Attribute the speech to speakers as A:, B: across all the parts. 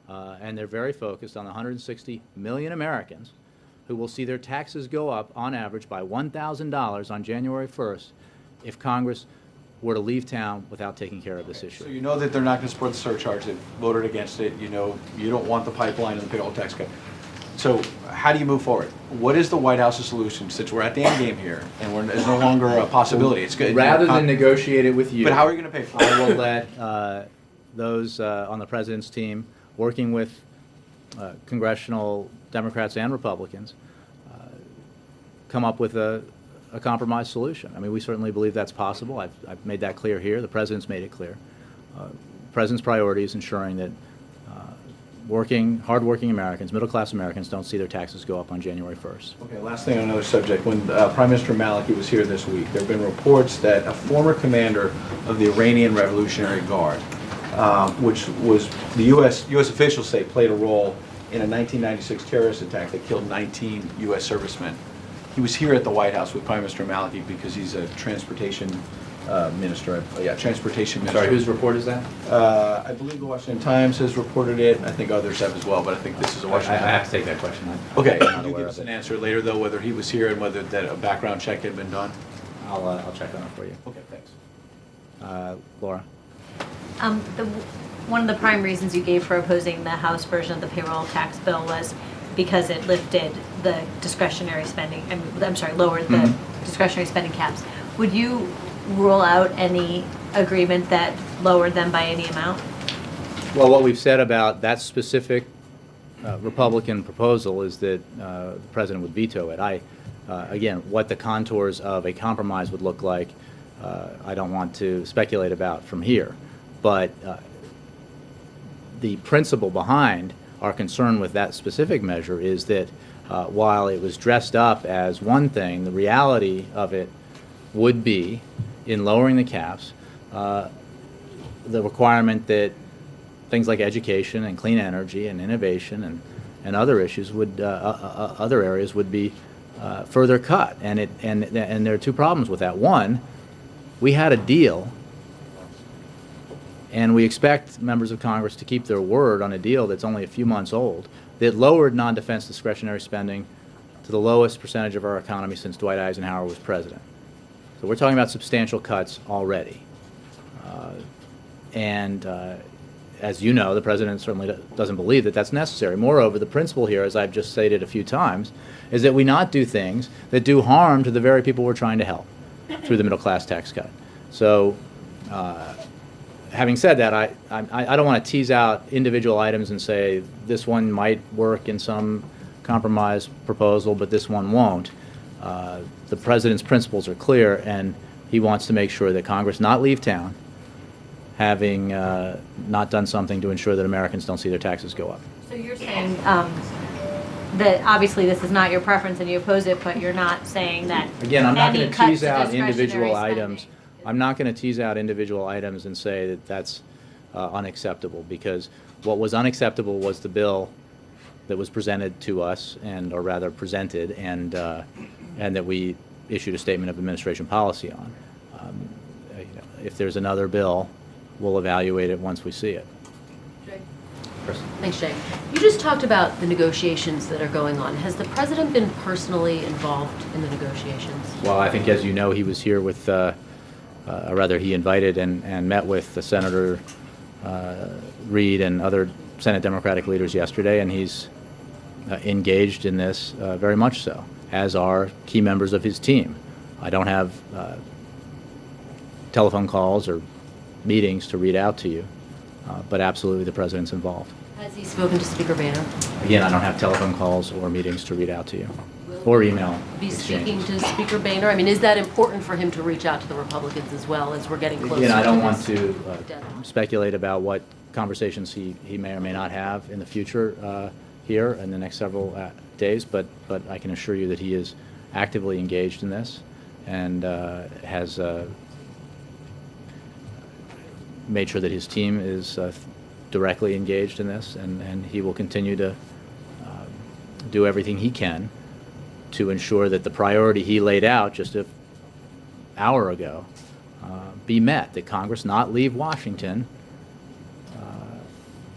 A: and they're very focused on the 160 million Americans who will see their taxes go up on average by $1,000 on January 1st if Congress were to leave town without taking care of this issue.
B: So you know that they're not going to support the surcharge. They've voted against it. You know you don't want the pipeline and the payroll tax cut. So how do you move forward? What is the White House's solution since we're at the end game here and it's no longer a possibility? It's good.
A: Rather than negotiate it with you.
B: But how are you going to pay for it?
A: I will let those on the president's team, working with congressional Democrats and Republicans, come up with a compromise solution. I mean, we certainly believe that's possible. I've made that clear here. The president's made it clear. The president's priority is ensuring that hard-working Americans, middle-class Americans, don't see their taxes go up on January 1st.
B: Okay, last thing on another subject. When Prime Minister Maliki was here this week, there have been reports that a former commander of the Iranian Revolutionary Guard, which was the U.S. officials say played a role in a 1996 terrorist attack that killed 19 U.S. servicemen. He was here at the White House with Prime Minister Maliki because he's a transportation minister. Transportation minister.
A: Sorry, whose report is that?
B: I believe the Washington Times has reported it. I think others have as well, but I think this is a Washington
A: I have to take that question.
B: Okay, you give us an answer later, though, whether he was here and whether that a background check had been done?
A: I'll check on it for you.
B: Okay, thanks.
A: Laura?
C: One of the prime reasons you gave for opposing the House version of the payroll tax bill was because it lifted the discretionary spending, lowered the discretionary spending caps. Would you rule out any agreement that lowered them by any amount?
A: Well, what we've said about that specific Republican proposal is that the president would veto it. Again, what the contours of a compromise would look like, I don't want to speculate about from here. But the principle behind our concern with that specific measure is that while it was dressed up as one thing, the reality of it would be, in lowering the caps, the requirement that things like education and clean energy and innovation and other issues would other areas would be further cut. And there are two problems with that. One, we had a deal, and we expect members of Congress to keep their word on a deal that's only a few months old, that lowered non-defense discretionary spending to the lowest percentage of our economy since Dwight Eisenhower was president. So we're talking about substantial cuts already. As you know, the president certainly doesn't believe that that's necessary. Moreover, the principle here, as I've just stated a few times, is that we not do things that do harm to the very people we're trying to help through the middle class tax cut. So having said that, I don't want to tease out individual items and say this one might work in some compromise proposal, but this one won't. The president's principles are clear, and he wants to make sure that Congress not leave town having not done something to ensure that Americans don't see their taxes go up.
C: So you're saying that obviously this is not your preference and you oppose it, but you're not saying that.
A: Again, I'm not going to tease out
C: discretionary
A: individual
C: spending.
A: items. I'm not going to tease out individual items and say that that's unacceptable, because what was unacceptable was the bill that was presented to us, or rather presented, and that we issued a statement of administration policy on. If there's another bill, we'll evaluate it once we see it.
D: Jay.
A: Chris?
D: Thanks, Jay. You just talked about the negotiations that are going on. Has the president been personally involved in the negotiations?
A: Well, I think, as you know, he was here with, he invited and met with the Senator Reid and other Senate Democratic leaders yesterday, and he's engaged in this very much so, as are key members of his team. I don't have telephone calls or meetings to read out to you, but absolutely the president's involved.
D: Has he spoken to Speaker Boehner?
A: Again, I don't have telephone calls or meetings to read out to you, or email
D: Be speaking
A: exchanges.
D: to Speaker Boehner? I mean, is that important for him to reach out to the Republicans as well as we're getting closer?
A: Again, I don't want
D: this
A: to
D: deadline?
A: speculate about what conversations he may or may not have in the future here in the next several days, but I can assure you that he is actively engaged in this and has made sure that his team is directly engaged in this, and he will continue to do everything he can to ensure that the priority he laid out just an hour ago be met, that Congress not leave Washington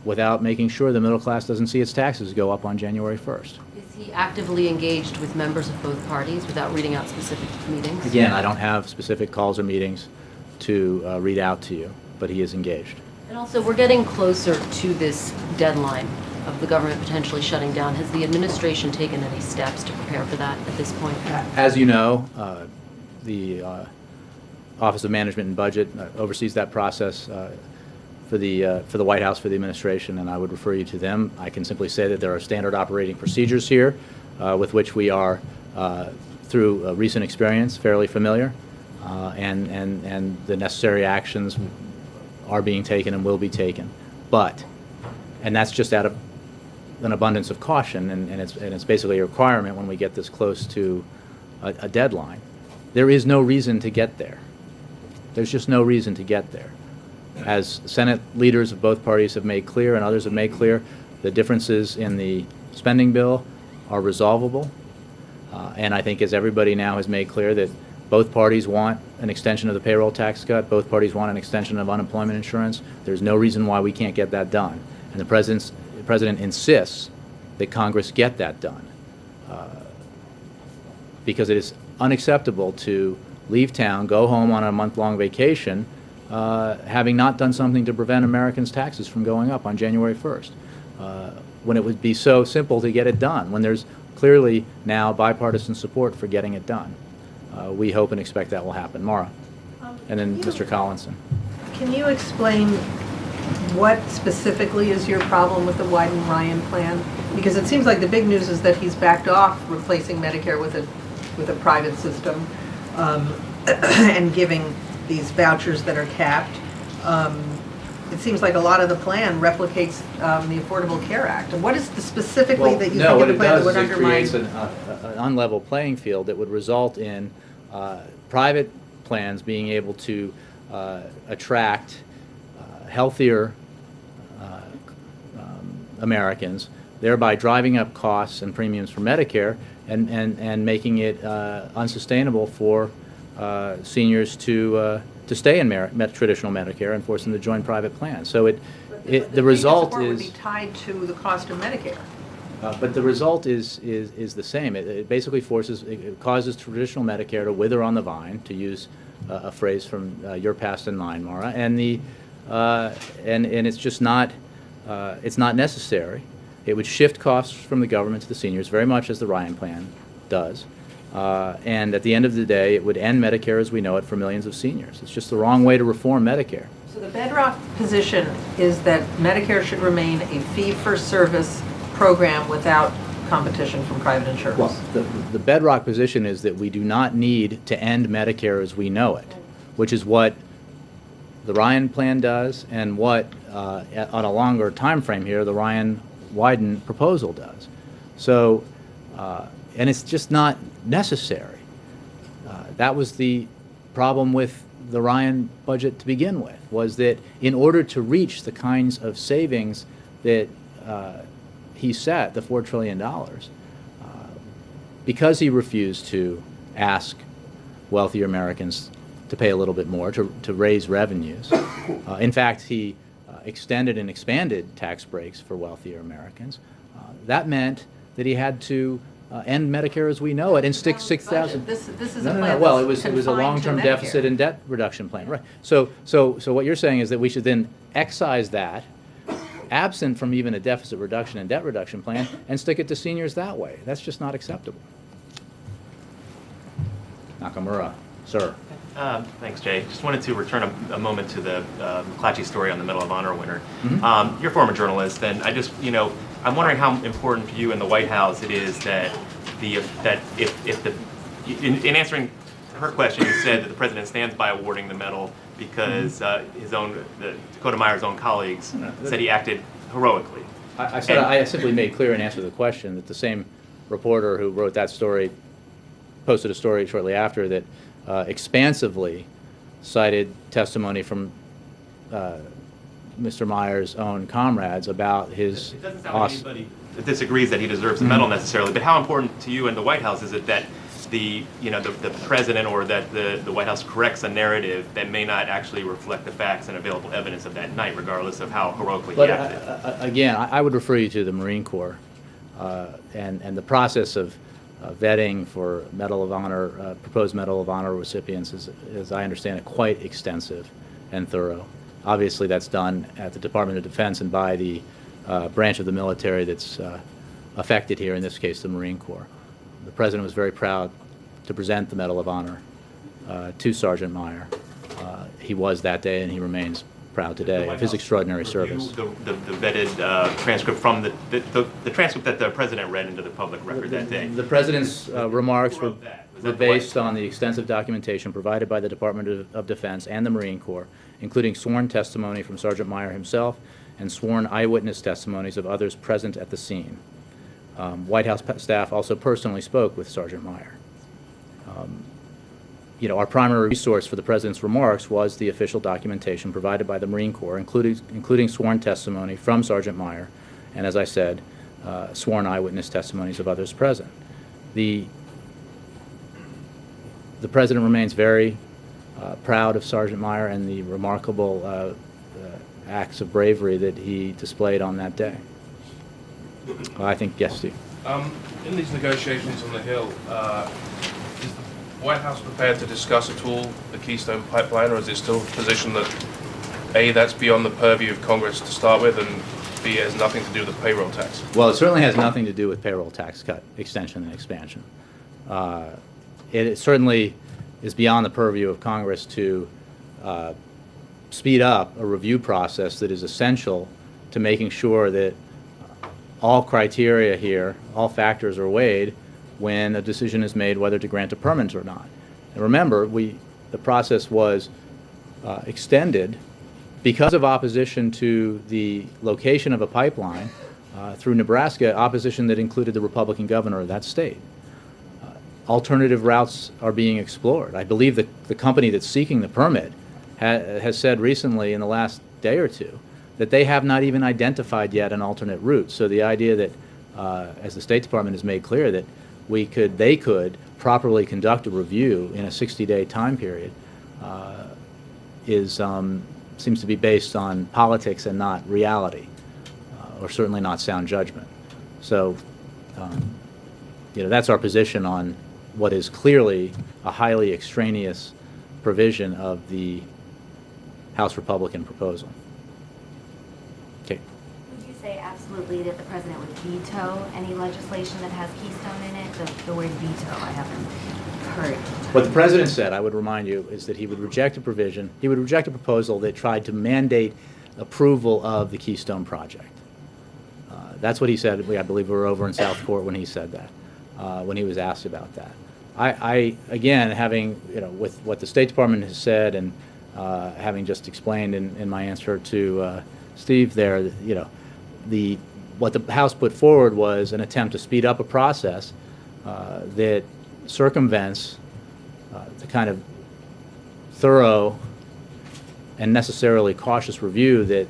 A: without making sure the middle class doesn't see its taxes go up on January 1st.
D: Is he actively engaged with members of both parties without reading out specific meetings?
A: Again, I don't have specific calls or meetings to read out to you, but he is engaged.
D: And also, we're getting closer to this deadline of the government potentially shutting down. Has the administration taken any steps to prepare for that at this point?
A: As you know, the Office of Management and Budget oversees that process for the White House, for the administration, and I would refer you to them. I can simply say that there are standard operating procedures here with which we are, through recent experience, fairly familiar, and the necessary actions are being taken and will be taken. And that's just out of an abundance of caution, and it's basically a requirement when we get this close to a deadline. There is no reason to get there. There's just no reason to get there. As Senate leaders of both parties have made clear and others have made clear, the differences in the spending bill are resolvable. And I think as everybody now has made clear that both parties want an extension of the payroll tax cut, both parties want an extension of unemployment insurance, there's no reason why we can't get that done. And the President insists that Congress get that done because it is unacceptable to leave town, go home on a month-long vacation, having not done something to prevent Americans' taxes from going up on January 1st, when it would be so simple to get it done, when there's clearly now bipartisan support for getting it done. We hope and expect that will happen. Maura, and then Mr. Collinson.
E: Can you explain what specifically is your problem with the Wyden-Ryan plan? Because it seems like the big news is that he's backed off replacing Medicare with a private system and giving these vouchers that are capped. It seems like a lot of the plan replicates the Affordable Care Act. And what is the specifically that you think of the plan that would undermine?
A: No, what it does is it creates an unlevel playing field that would result in private plans being able to attract healthier Americans, thereby driving up costs and premiums for Medicare and making it unsustainable for seniors to stay in traditional Medicare and force them to join private plans. So the result
E: would
A: is
E: be tied to the cost of Medicare.
A: but the result is the same. It basically causes traditional Medicare to wither on the vine, to use a phrase from your past and mine, Maura, and it's just not it's not necessary. It would shift costs from the government to the seniors, very much as the Ryan plan does. And at the end of the day, it would end Medicare as we know it for millions of seniors. It's just the wrong way to reform Medicare.
E: So the bedrock position is that Medicare should remain a fee-for-service program without competition from private insurers.
A: Well, the bedrock position is that we do not need to end Medicare as we know it, which is what the Ryan plan does and what, on a longer time frame here, the Ryan-Wyden proposal does. So, and it's just not necessary. That was the problem with the Ryan budget to begin with, was that in order to reach the kinds of savings that he set, the $4 trillion, because he refused to ask wealthier Americans to pay a little bit more, to raise revenues. In fact, he extended and expanded tax breaks for wealthier Americans. That meant that he had to end Medicare as we know it and stick 6,000.
E: This is a plan
A: No. Well, it
E: that's
A: was a
E: confined to
A: long-term
E: Medicare.
A: deficit and debt reduction plan, right? So what you're saying is that we should then excise that, absent from even a deficit reduction and debt reduction plan, and stick it to seniors that way. That's just not acceptable. Nakamura, sir.
F: Thanks, Jay. Just wanted to return a moment to the McClatchy story on the Medal of Honor winner.
A: Mm-hmm.
F: You're a former journalist, and I'm wondering how important for you in the White House it is that in answering her question, you said that the president stands by awarding the medal because Dakota Meyer's own colleagues said he acted heroically.
A: I simply made clear in answer to the question that the same reporter who wrote that story posted a story shortly after that expansively cited testimony from Mr. Meyer's own comrades about his...
F: It doesn't sound like anybody disagrees that he deserves a medal necessarily, but how important to you in the White House is it that the president or that the White House corrects a narrative that may not actually reflect the facts and available evidence of that night, regardless of how heroically he
A: But
F: acted.
A: again, I would refer you to the Marine Corps and the process of vetting for Medal of Honor, proposed Medal of Honor recipients is, as I understand it, quite extensive and thorough. Obviously, that's done at the Department of Defense and by the branch of the military that's affected here, in this case, the Marine Corps. The President was very proud to present the Medal of Honor to Sergeant Meyer. He was that day, and he remains proud today of his extraordinary service.
F: The vetted transcript from the transcript that the president read into the public record that day.
A: The President's remarks
F: Who wrote that? Was
A: were
F: that the White
A: based on the extensive documentation provided by the Department of Defense and the Marine Corps, including sworn testimony from Sergeant Meyer himself and sworn eyewitness testimonies of others present at the scene. White House staff also personally spoke with Sergeant Meyer. Our primary resource for the President's remarks was the official documentation provided by the Marine Corps, including sworn testimony from Sergeant Meyer, and as I said, sworn eyewitness testimonies of others present. The President remains very proud of Sergeant Meyer and the remarkable acts of bravery that he displayed on that day. I think, yes, Steve.
G: In these negotiations on the Hill, is the White House prepared to discuss at all the Keystone Pipeline, or is it still a position that, A, that's beyond the purview of Congress to start with, and B, it has nothing to do with the payroll tax?
A: Well, it certainly has nothing to do with payroll tax cut, extension, and expansion. It certainly is beyond the purview of Congress to speed up a review process that is essential to making sure that all criteria here, all factors are weighed when a decision is made whether to grant a permit or not. And remember, the process was extended because of opposition to the location of a pipeline through Nebraska, opposition that included the Republican governor of that state. Alternative routes are being explored. I believe that the company that's seeking the permit has said recently in the last day or two that they have not even identified yet an alternate route. So the idea that, as the State Department has made clear, that they could properly conduct a review in a 60-day time period seems to be based on politics and not reality, or certainly not sound judgment. So, that's our position on what is clearly a highly extraneous provision of the House Republican proposal. Okay.
H: Would you say absolutely that the president would veto any legislation that has Keystone in it? The word veto, I haven't heard.
A: What the president said, I would remind you, is that he would reject a provision, he would reject a proposal that tried to mandate approval of the Keystone project. That's what he said. I believe we were over in South Court when he said that, when he was asked about that. I again, having, with what the State Department has said and having just explained in my answer to Steve there, what the House put forward was an attempt to speed up a process that circumvents the kind of thorough and necessarily cautious review that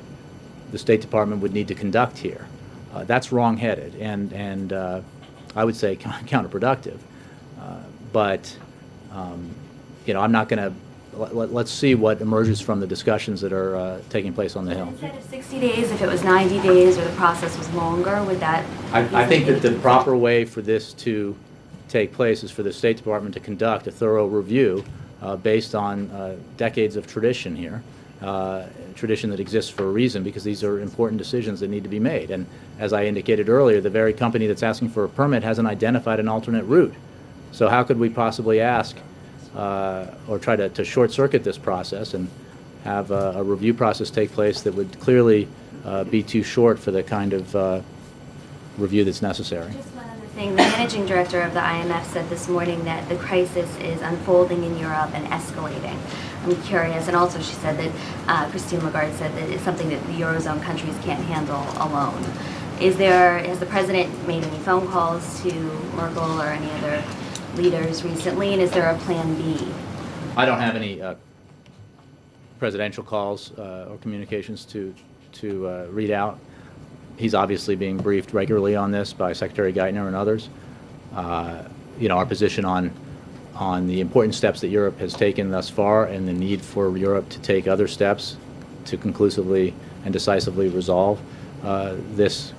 A: the State Department would need to conduct here. That's wrong-headed and I would say counterproductive. But I'm not going to. Let's see what emerges from the discussions that are taking place on the Hill.
H: Instead of 60 days, if it was 90 days or the process was longer, would that?
A: I think that the proper way for this to take place is for the State Department to conduct a thorough review based on decades of tradition here, tradition that exists for a reason, because these are important decisions that need to be made. And as I indicated earlier, the very company that's asking for a permit hasn't identified an alternate route. So how could we possibly ask or try to short-circuit this process and have a review process take place that would clearly be too short for the kind of review that's necessary?
H: Just one other thing. The managing director of the IMF said this morning that the crisis is unfolding in Europe and escalating. I'm curious, and also she said that Christine Lagarde said that it's something that the Eurozone countries can't handle alone. Has the president made any phone calls to Merkel or any other leaders recently, and is there a plan B?
A: I don't have any presidential calls or communications to read out. He's obviously being briefed regularly on this by Secretary Geithner and others. Our position on on the important steps that Europe has taken thus far and the need for Europe to take other steps to conclusively and decisively resolve this